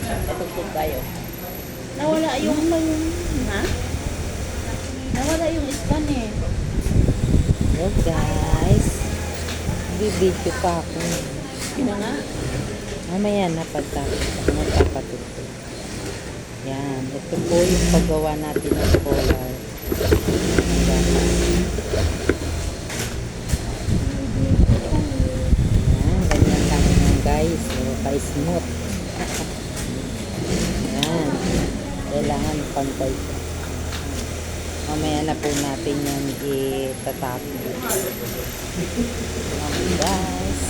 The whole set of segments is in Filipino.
Patugtog tayo. Nawala yung ha? Nawala yung stand eh. Hello guys. Bibidyo pa ako. Yun na nga. Mamaya na pagtapos ako magpapatugtog. Yan. Ito po yung paggawa natin ng collar. Yan. Ganyan lang yan guys. Pa-smooth. Yan. Kailangan pantay. Mamaya na po natin yan itatapos. Guys.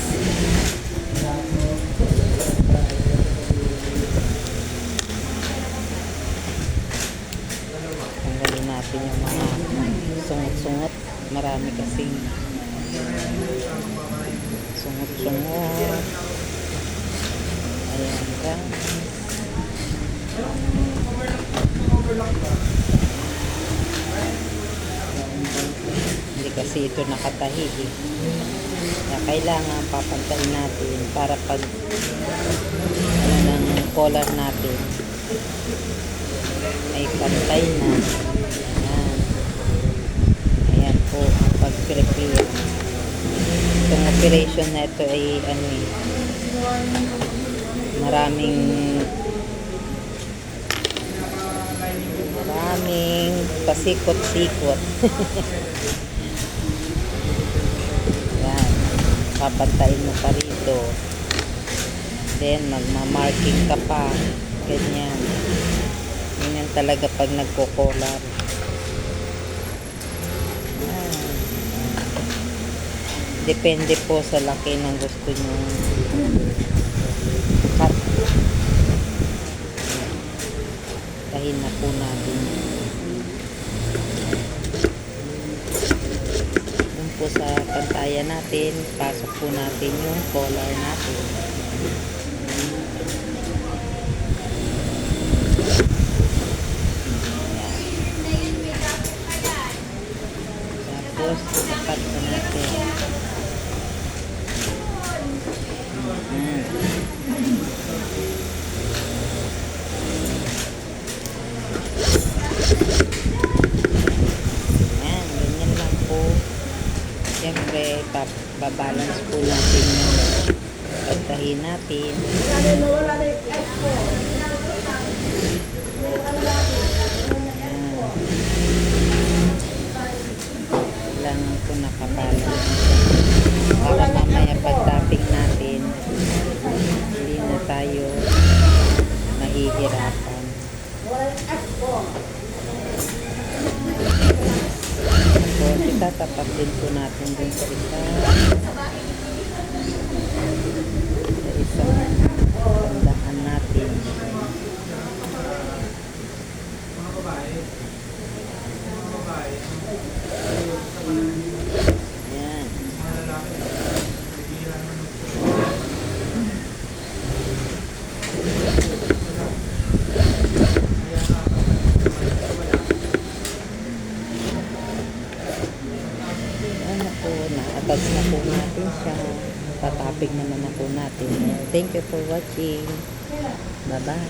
Tanggalin natin yung mga sungot-sungot. Marami kasing sungot-sungot. Ayan guys. Hindi kasi ito nakatahi eh. Kaya kailangan papantayin natin para pag ng collar natin ay pantay na. Ayan. Ayan po ang pag-prepare. Itong operation na ito ay maraming pasikot-sikot. Yan. Papantayin mo pa rito. Then, magmamarking ka pa. Ganyan. Ganyan talaga pag nagko-collar. Depende po sa laki ng gusto nyo cut. Tahin na po natin. Yun po sa pantayan natin, pasok po natin yung collar natin. Tapos, cut po natin. Siyempre, babalance po natin yung pagtahin natin. Kailangan po nakabalance. Para mamaya pag-tapping natin, hindi na tayo mahihirapan. So, itatapat din po natin dun sa isang tandaan natin. Ayan. Na-attach na po natin siya. Tatapig naman na po natin. Thank you for watching. Bye-bye.